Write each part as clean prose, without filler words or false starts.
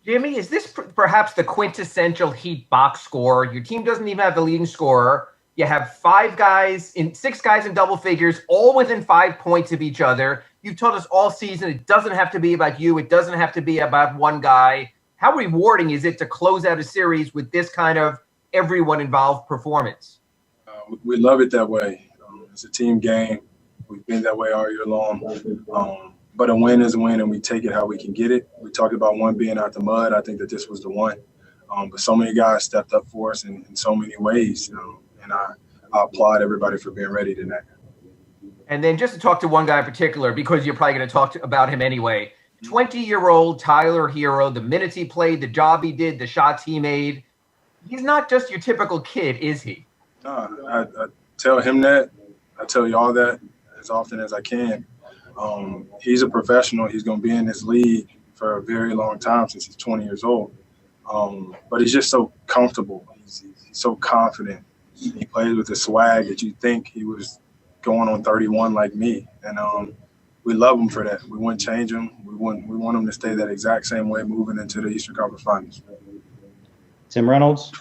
Jimmy, is this perhaps the quintessential Heat box score? Your team doesn't even have the leading scorer. You have six guys in double figures, all within 5 points of each other. You've told us all season it doesn't have to be about you. It doesn't have to be about one guy. How rewarding is it to close out a series with this kind of everyone involved performance? We love it that way. It's a team game. We've been that way all year long. But a win is a win, and we take it how we can get it. We talked about one being out the mud. I think that this was the one. But so many guys stepped up for us in so many ways. And I applaud everybody for being ready tonight. And then just to talk to one guy in particular, because you're probably going to talk about him anyway, 20-year-old Tyler Herro, the minutes he played, the job he did, the shots he made. He's not just your typical kid, is he? I tell him that. I tell y'all that as often as I can. He's a professional. He's going to be in this league for a very long time, since he's 20 years old. But he's just so comfortable. He's so confident. He plays with the swag that you think he was going on 31 like me. And we love him for that. We wouldn't change him. We want him to stay that exact same way moving into the Eastern Conference Finals. Tim Reynolds.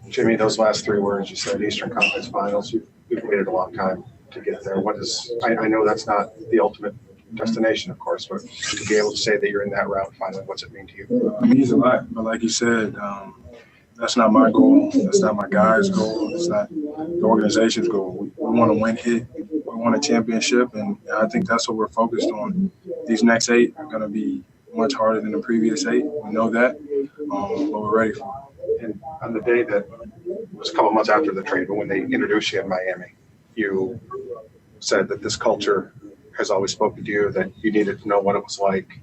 Jimmy, those last three words you said, Eastern Conference Finals, you've waited a long time to get there. I know that's not the ultimate destination, of course, but to be able to say that you're in that route finally, what's it mean to you? It means a lot, but like you said, that's not my goal. That's not my guys' goal. It's not the organization's goal. We want to win it. We want a championship, and I think that's what we're focused on. These next 8 are going to be much harder than the previous 8. We know that, but we're ready for it. And on the day that was a couple months after the trade, but when they introduced you in Miami, you said that this culture has always spoken to you, that you needed to know what it was like.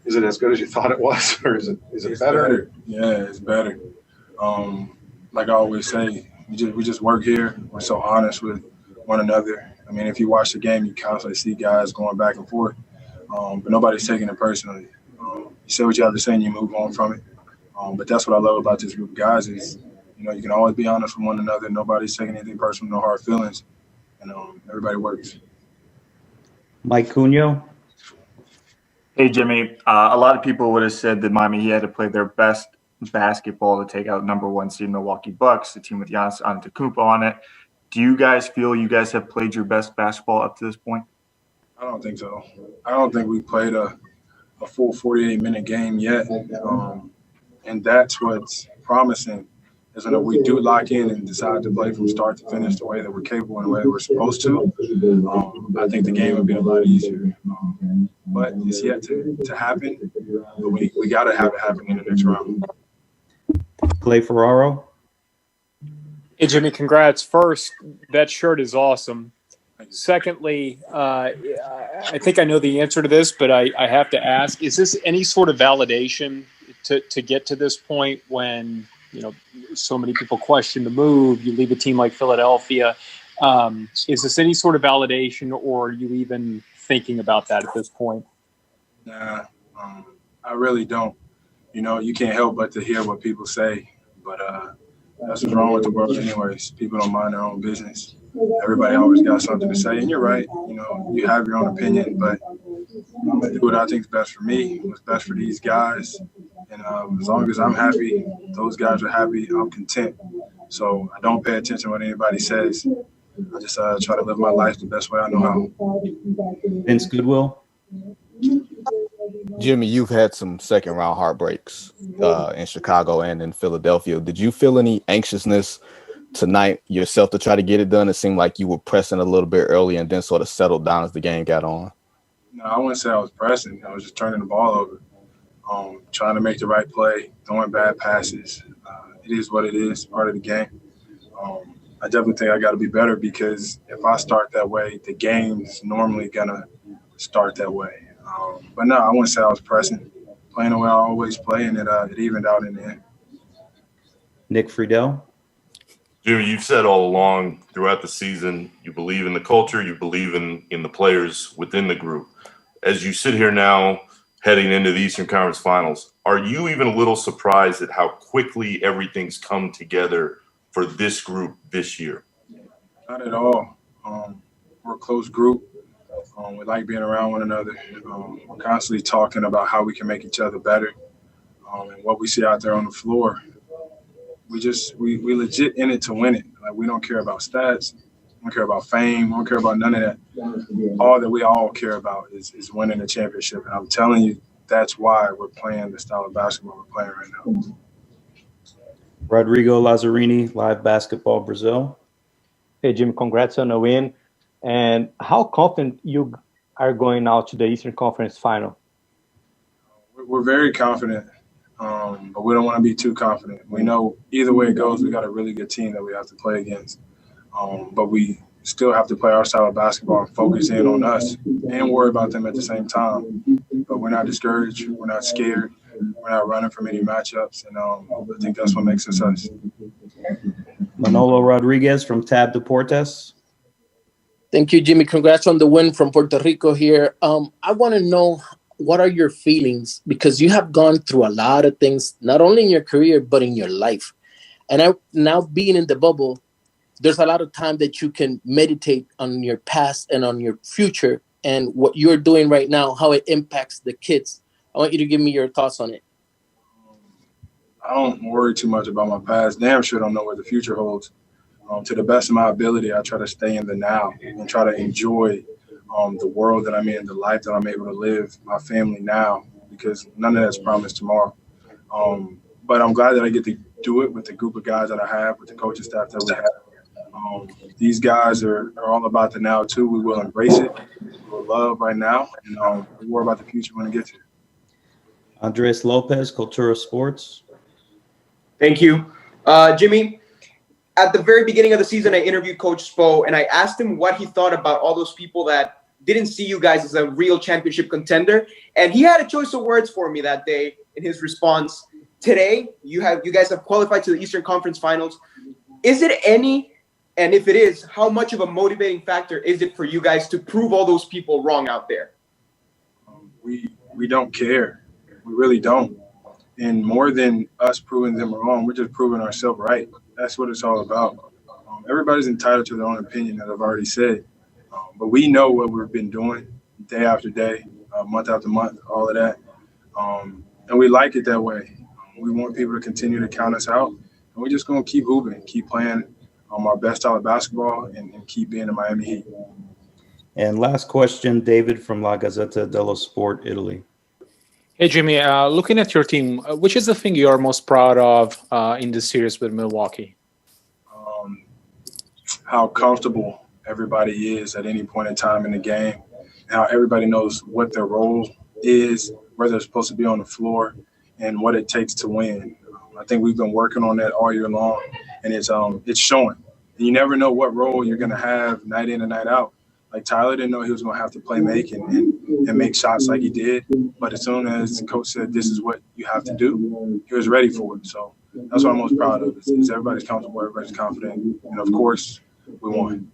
Is it as good as you thought it was, or is it better? Yeah, it's better. Like I always say, we just work here. We're so honest with one another. I mean, if you watch the game, you constantly see guys going back and forth, but nobody's taking it personally. You say what you have to say and you move on from it. But that's what I love about this group of guys is, you can always be honest with one another. Nobody's taking anything personal, no hard feelings, and everybody works. Mike Cunio. Hey, Jimmy. A lot of people would have said that Miami had to play their best basketball to take out #1 seed Milwaukee Bucks, the team with Giannis Antetokounmpo on it. Do you guys feel you guys have played your best basketball up to this point? I don't think so. I don't think we played a full 48-minute game yet, and that's what's promising. Is that we do lock in and decide to play from start to finish the way that we're capable and the way that we're supposed to, I think the game would be a lot easier. But it's yet to happen. But we got to have it happen in the next round. Clay Ferraro. Hey, Jimmy, congrats. First, that shirt is awesome. Secondly, I think I know the answer to this, but I have to ask, is this any sort of validation to get to this point when – so many people question the move, you leave a team like Philadelphia. Is this any sort of validation, or are you even thinking about that at this point? Nah, I really don't. You can't help but to hear what people say, but that's what's wrong with the world anyways. People don't mind their own business. Everybody always got something to say, and you're right. You have your own opinion, but I'm going to do what I think is best for me, what's best for these guys. And as long as I'm happy, those guys are happy, I'm content. So I don't pay attention to what anybody says. I just try to live my life the best way I know how. Vince Goodwill. Jimmy, you've had some second-round heartbreaks in Chicago and in Philadelphia. Did you feel any anxiousness tonight yourself to try to get it done? It seemed like you were pressing a little bit early and then sort of settled down as the game got on. No, I wouldn't say I was pressing. I was just turning the ball over. Trying to make the right play, throwing bad passes. It is what it is, part of the game. I definitely think I got to be better because if I start that way, the game's normally going to start that way. But no, I wouldn't say I was pressing. Playing the way I always play, and it evened out in the end. Nick Friedel. Jimmy, you've said all along throughout the season you believe in the culture, you believe in the players within the group. As you sit here now, heading into the Eastern Conference Finals, are you even a little surprised at how quickly everything's come together for this group this year? Not at all. We're a close group. We like being around one another. We're constantly talking about how we can make each other better. and what we see out there on the floor. We legit in it to win it. Like, we don't care about stats, we don't care about fame, we don't care about none of that. All that we all care about is winning a championship. And I'm telling you, that's why we're playing the style of basketball we're playing right now. Rodrigo Lazzarini, Live Basketball Brazil. Hey, Jim, congrats on the win. And how confident you are going now to the Eastern Conference Final? We're very confident, but we don't want to be too confident. We know either way it goes, we got a really good team that we have to play against. But we still have to play our style of basketball and focus in on us and worry about them at the same time. But we're not discouraged. We're not scared. We're not running from any matchups. And I think that's what makes us us. Manolo Rodriguez from Tab Deportes. Thank you, Jimmy. Congrats on the win from Puerto Rico here. I want to know, what are your feelings? Because you have gone through a lot of things, not only in your career, but in your life. And now being in the bubble, there's a lot of time that you can meditate on your past and on your future and what you're doing right now, how it impacts the kids. I want you to give me your thoughts on it. I don't worry too much about my past. Damn sure don't know what the future holds. To the best of my ability, I try to stay in the now and try to enjoy the world that I'm in, the life that I'm able to live, my family now, because none of that's promised tomorrow. But I'm glad that I get to do it with the group of guys that I have, with the coaching staff that we have. These guys are all about the now, too. We will embrace it. We will love right now, and we'll worry about the future when it gets here. Andres Lopez, Cultura Sports. Thank you. Jimmy, at the very beginning of the season, I interviewed Coach Spo, and I asked him what he thought about all those people that didn't see you guys as a real championship contender. And he had a choice of words for me that day in his response. Today, you guys have qualified to the Eastern Conference Finals. Is it any, and if it is, how much of a motivating factor is it for you guys to prove all those people wrong out there? We don't care. We really don't. And more than us proving them wrong, we're just proving ourselves right. That's what it's all about. Everybody's entitled to their own opinion, as I've already said. But we know what we've been doing day after day, month after month, all of that. And we like it that way. We want people to continue to count us out. And we're just going to keep hooping, keep playing our best style of basketball, and keep being the Miami Heat. And last question, David from La Gazzetta dello Sport, Italy. Hey, Jimmy, looking at your team, which is the thing you are most proud of in this series with Milwaukee? How comfortable everybody is at any point in time in the game, how everybody knows what their role is, where they're supposed to be on the floor, and what it takes to win. I think we've been working on that all year long, and it's showing. And you never know what role you're going to have night in and night out. Like, Tyler didn't know he was going to have to play make and make shots like he did. But as soon as the coach said, this is what you have to do, he was ready for it. So that's what I'm most proud of, is everybody's comfortable, everybody's confident. And, of course, we won.